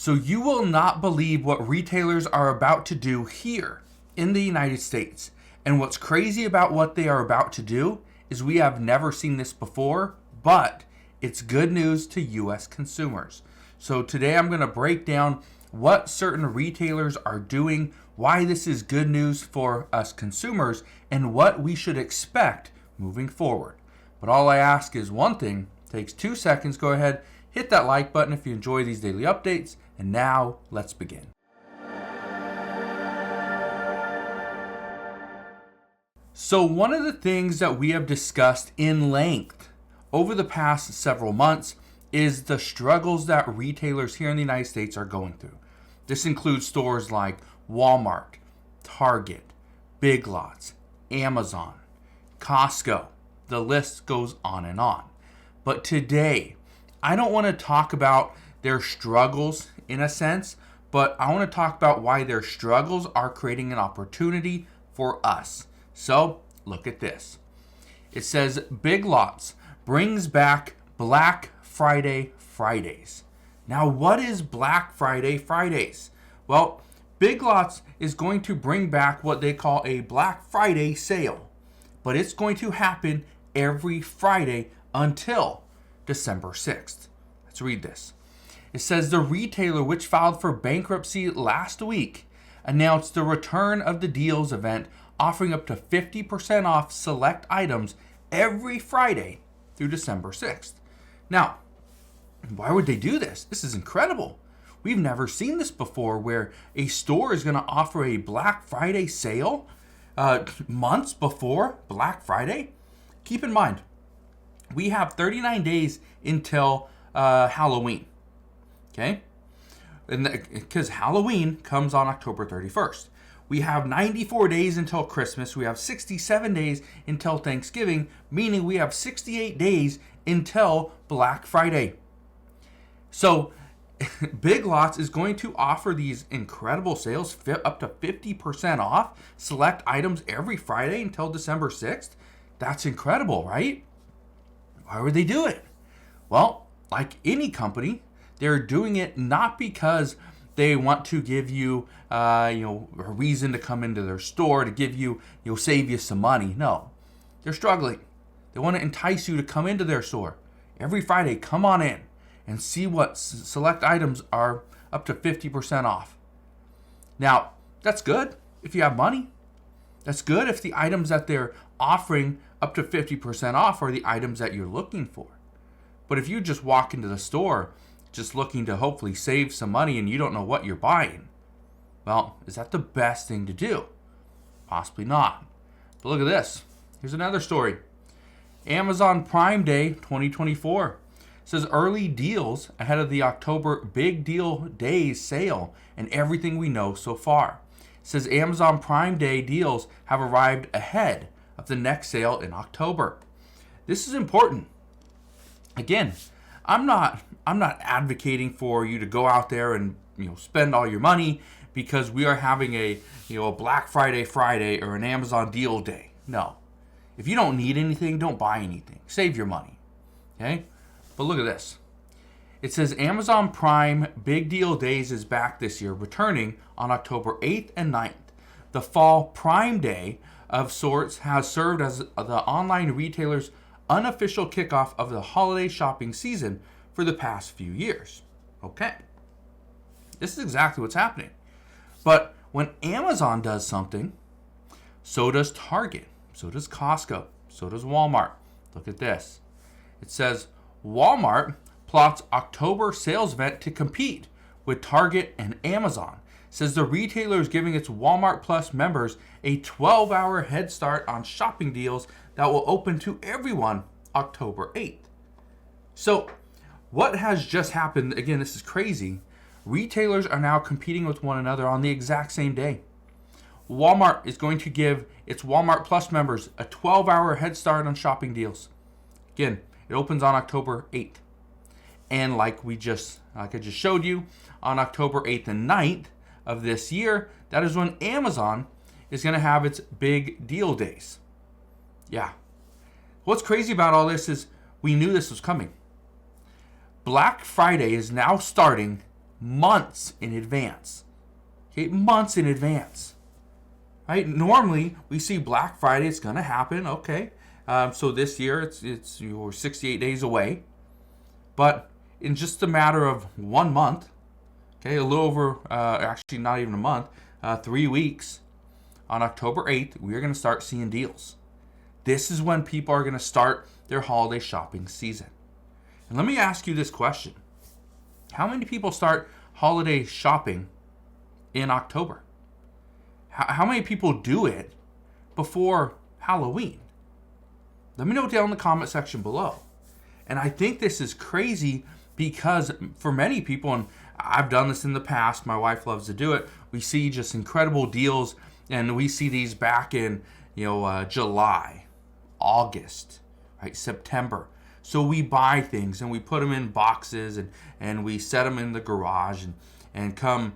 So you will not believe what retailers are about to do here in the United States. And what's crazy about what they are about to do is we have never seen this before, but it's good news to US consumers. So today I'm going to break down what certain retailers are doing, why this is good news for us consumers, and what we should expect moving forward. But all I ask is one thing, takes 2 seconds, go ahead, hit that like button if you enjoy these daily updates, and now let's begin. So one of the things that we have discussed in length over the past several months is the struggles that retailers here in the United States are going through. This includes stores like Walmart, Target, Big Lots, Amazon, Costco. The list goes on and on. But today, I don't want to talk about their struggles in a sense, but I want to talk about why their struggles are creating an opportunity for us. So, look at this. It says Big Lots brings back Black Friday Fridays. Now, what is Black Friday Fridays? Well, Big Lots is going to bring back what they call a Black Friday sale, but it's going to happen every Friday until December 6th. Let's read this. It says the retailer, which filed for bankruptcy last week, announced the return of the deals event, offering up to 50% off select items every Friday through December 6th. Now, why would they do this? This is incredible. We've never seen this before, where a store is going to offer a Black Friday sale months before Black Friday. Keep in mind, we have 39 days until Halloween. Okay? Because Halloween comes on October 31st. We have 94 days until Christmas. We have 67 days until Thanksgiving, meaning we have 68 days until Black Friday. So Big Lots is going to offer these incredible sales, up to 50% off select items every Friday until December 6th. That's incredible, right? Why would they do it? Well, like any company, they're doing it not because they want to give you, a reason to come into their store, to give you, save you some money. No, they're struggling. They want to entice you to come into their store every Friday. Come on in and see what select items are up to 50% off. Now, that's good if you have money. That's good if the items that they're offering up to 50% off are the items that you're looking for. But if you just walk into the store just looking to hopefully save some money and you don't know what you're buying, well, is that the best thing to do? Possibly not. But look at this. Here's another story. Amazon Prime Day 2024 says early deals ahead of the October Big Deal Days sale and everything we know so far. It says Amazon Prime Day deals have arrived ahead of the next sale in October. This is important. Again, I'm not advocating for you to go out there and spend all your money because we are having a Black Friday or an Amazon deal day. No. If you don't need anything, don't buy anything. Save your money. Okay? But look at this. It says Amazon Prime Big Deal Days is back this year, returning on October 8th and 9th. The Fall Prime Day of sorts has served as the online retailer's unofficial kickoff of the holiday shopping season for the past few years. Okay. This is exactly what's happening. But when Amazon does something, so does Target, so does Costco, so does Walmart. Look at this. It says Walmart plots October sales event to compete with Target and Amazon. It says the retailer is giving its Walmart Plus members a 12-hour head start on shopping deals that will open to everyone October 8th. So what has just happened, again, this is crazy. Retailers are now competing with one another on the exact same day. Walmart is going to give its Walmart Plus members a 12-hour head start on shopping deals. Again, it opens on October 8th. And like I just showed you, on October 8th and 9th of this year, that is when Amazon is going to have its big deal days. Yeah. What's crazy about all this is we knew this was coming. Black Friday is now starting months in advance. Okay, months in advance. Right? Normally, we see Black Friday, it's going to happen. Okay. So this year, it's you're 68 days away. But in just a matter of 1 month, okay, a little over, actually not even a month, 3 weeks, on October 8th, we are going to start seeing deals. This is when people are going to start their holiday shopping season. And let me ask you this question. How many people start holiday shopping in October? How many people do it before Halloween? Let me know down in the comment section below. And I think this is crazy because for many people, and I've done this in the past, my wife loves to do it, we see just incredible deals, and we see these back in July, August, right, September. So we buy things and we put them in boxes and we set them in the garage, and come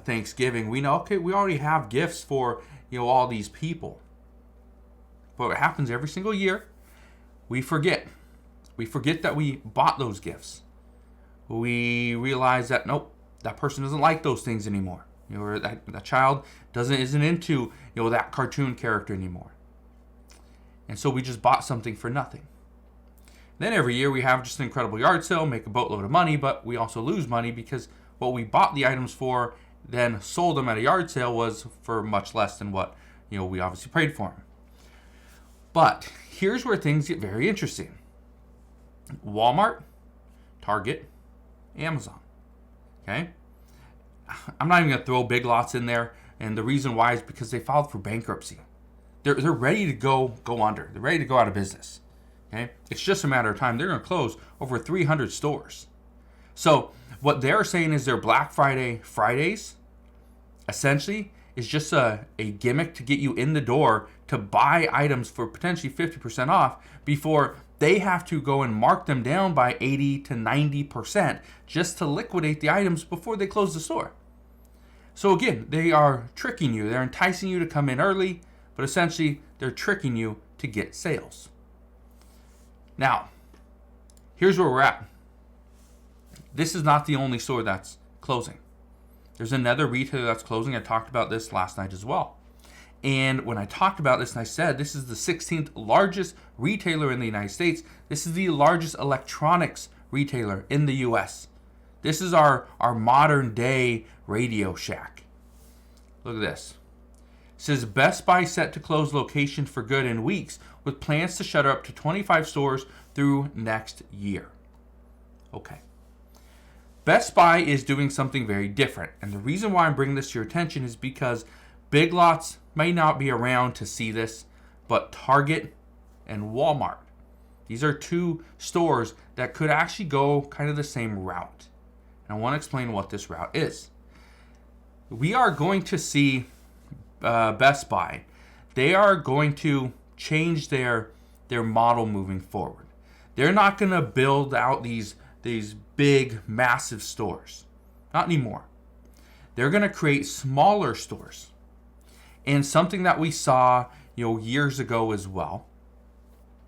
Thanksgiving, we know, okay, we already have gifts for all these people. But what happens every single year, we forget that we bought those gifts. We realize that nope, that person doesn't like those things anymore. Or that child isn't into that cartoon character anymore. And so we just bought something for nothing. Then every year we have just an incredible yard sale, make a boatload of money, but we also lose money because what we bought the items for, then sold them at a yard sale, was for much less than what we obviously paid for them. But here's where things get very interesting. Walmart, Target, Amazon. Okay? I'm not even going to throw Big Lots in there, and the reason why is because they filed for bankruptcy. They're ready to go under. They're ready to go out of business. Okay? It's just a matter of time. They're going to close over 300 stores. So what they're saying is their Black Fridays, essentially, is just a gimmick to get you in the door to buy items for potentially 50% off before they have to go and mark them down by 80 to 90% just to liquidate the items before they close the store. So again, they are tricking you. They're enticing you to come in early, but essentially they're tricking you to get sales. Now, here's where we're at. This is not the only store that's closing. There's another retailer that's closing. I talked about this last night as well. And when I talked about this and I said this is the 16th largest retailer in the United States, this is the largest electronics retailer in the US. This is our modern day Radio Shack. Look at this. It says Best Buy set to close location for good in weeks with plans to shutter up to 25 stores through next year. Okay. Best Buy is doing something very different. And the reason why I'm bringing this to your attention is because Big Lots may not be around to see this, but Target and Walmart, these are two stores that could actually go kind of the same route. And I want to explain what this route is. We are going to see Best Buy. They are going to change their model moving forward. They're not going to build out these big, massive stores. Not anymore. They're going to create smaller stores. And something that we saw, years ago as well.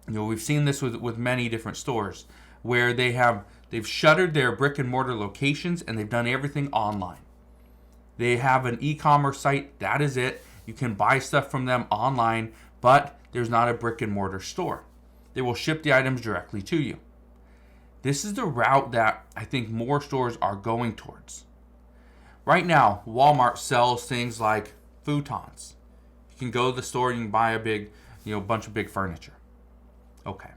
We've seen this with many different stores where they've shuttered their brick and mortar locations and they've done everything online. They have an e-commerce site. That is it. You can buy stuff from them online, but there's not a brick and mortar store. They will ship the items directly to you. This is the route that I think more stores are going towards. Right now, Walmart sells things like futons. You can go to the store and you can buy a bunch of big furniture. Okay.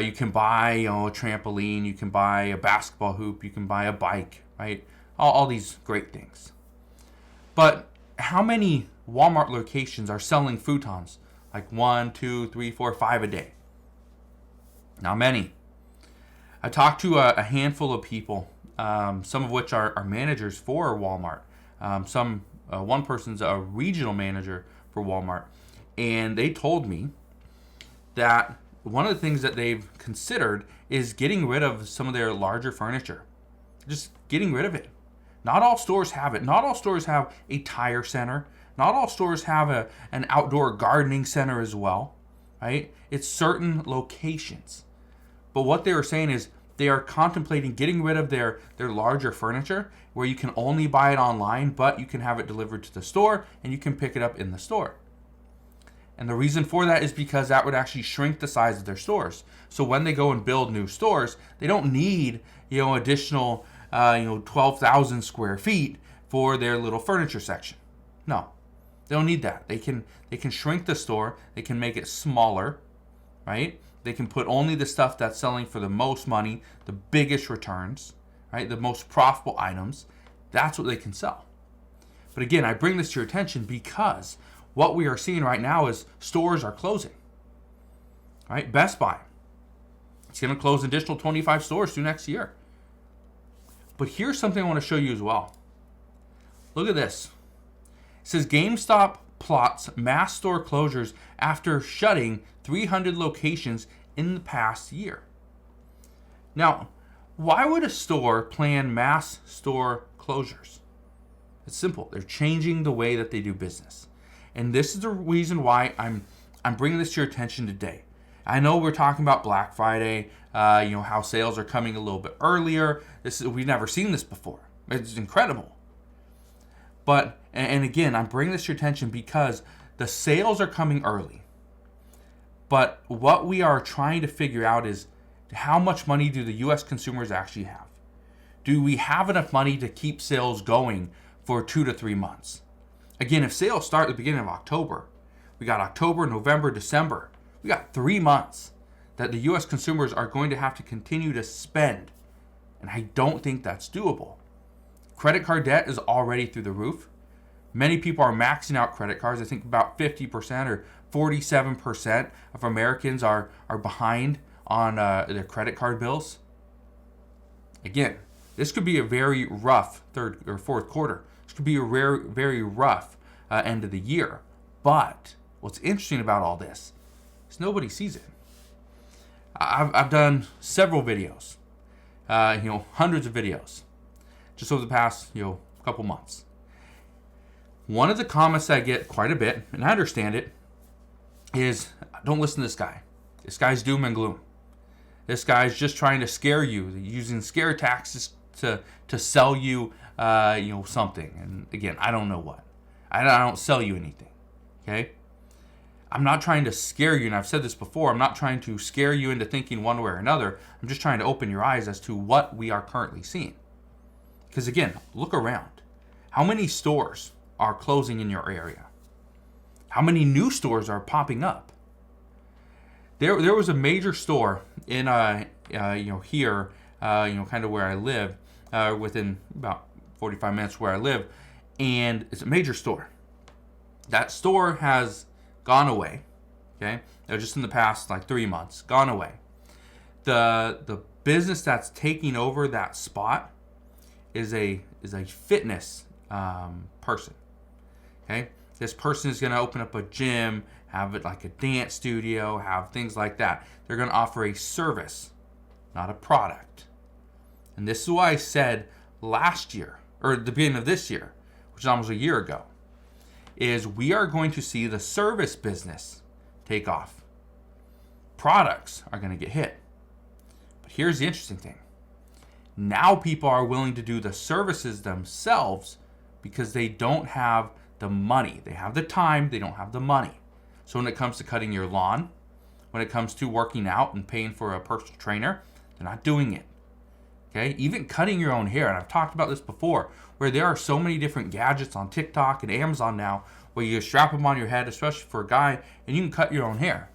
You can buy a trampoline. You can buy a basketball hoop. You can buy a bike, right? All these great things. But how many Walmart locations are selling futons? Like 1, 2, 3, 4, 5 a day? Not many. I talked to a handful of people, some of which are managers for Walmart. One person's a regional manager for Walmart. And they told me that one of the things that they've considered is getting rid of some of their larger furniture. Just getting rid of it. Not all stores have it. Not all stores have a tire center. Not all stores have an outdoor gardening center as well, right? It's certain locations. But what they were saying is they are contemplating getting rid of their larger furniture where you can only buy it online, but you can have it delivered to the store and you can pick it up in the store. And the reason for that is because that would actually shrink the size of their stores. So when they go and build new stores, they don't need, additional, 12,000 square feet for their little furniture section. No, they don't need that. They can shrink the store. They can make it smaller, right? They can put only the stuff that's selling for the most money, the biggest returns, right? The most profitable items. That's what they can sell. But again, I bring this to your attention because what we are seeing right now is stores are closing, right? Best Buy, it's going to close an additional 25 stores through next year. But here's something I want to show you as well. Look at this. It says GameStop plots mass store closures after shutting 300 locations in the past year. Now, why would a store plan mass store closures? It's simple. They're changing the way that they do business. And this is the reason why I'm bringing this to your attention today. I know we're talking about Black Friday, how sales are coming a little bit earlier. We've never seen this before. It's incredible. But, and again, I'm bringing this to your attention because the sales are coming early. But what we are trying to figure out is how much money do the U.S. consumers actually have? Do we have enough money to keep sales going for 2 to 3 months? Again, if sales start at the beginning of October, we got October, November, December. We got 3 months that the U.S. consumers are going to have to continue to spend. And I don't think that's doable. Credit card debt is already through the roof. Many people are maxing out credit cards. I think about 50% or 47% of Americans are behind on their credit card bills. Again, this could be a very rough third or fourth quarter. This could be a very rough end of the year. But what's interesting about all this is nobody sees it. I've done several videos, hundreds of videos, just over the past couple months. One of the comments that I get quite a bit, and I understand it, is don't listen to this guy. This guy's doom and gloom. This guy's just trying to scare you, using scare tactics to sell you something. And again, I don't know what. I don't sell you anything. Okay? I'm not trying to scare you, and I've said this before, I'm not trying to scare you into thinking one way or another. I'm just trying to open your eyes as to what we are currently seeing. Because again, look around. How many stores are closing in your area? How many new stores are popping up? There was a major store in here, kind of where I live, within about 45 minutes where I live, and it's a major store. That store has gone away. Okay, just in the past 3 months, gone away. The business that's taking over that spot is a fitness person. Okay, this person is going to open up a gym, have it like a dance studio, have things like that. They're going to offer a service, not a product. And this is why I said last year, or at the beginning of this year, which is almost a year ago, is we are going to see the service business take off. Products are going to get hit. But here's the interesting thing. Now people are willing to do the services themselves because they don't have the money. They have the time, they don't have the money. So when it comes to cutting your lawn, when it comes to working out and paying for a personal trainer, they're not doing it. Okay? Even cutting your own hair, and I've talked about this before, where there are so many different gadgets on TikTok and Amazon now where you strap them on your head, especially for a guy, and you can cut your own hair.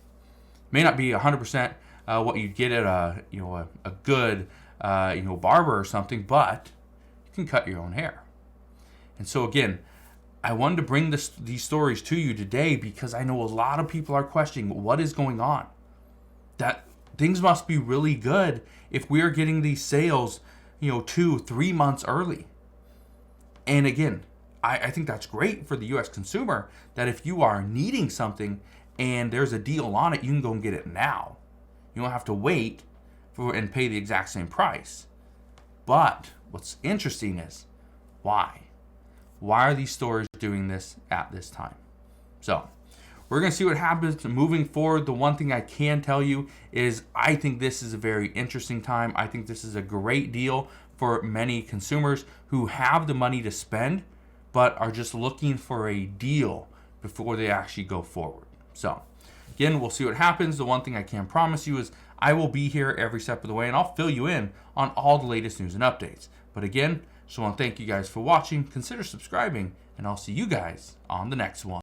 May not be 100% what you'd get at a good barber or something, but you can cut your own hair. And so again, I wanted to bring these stories to you today because I know a lot of people are questioning what is going on. That things must be really good if we are getting these sales, 2-3 months early. And again, I think that's great for the U.S. consumer that if you are needing something and there's a deal on it, you can go and get it now. You don't have to wait and pay the exact same price. But what's interesting is why? Why are these stores doing this at this time? So we're going to see what happens moving forward. The one thing I can tell you is I think this is a very interesting time. I think this is a great deal for many consumers who have the money to spend, but are just looking for a deal before they actually go forward. So again, we'll see what happens. The one thing I can promise you is I will be here every step of the way, and I'll fill you in on all the latest news and updates. But again, just want to thank you guys for watching. Consider subscribing, and I'll see you guys on the next one.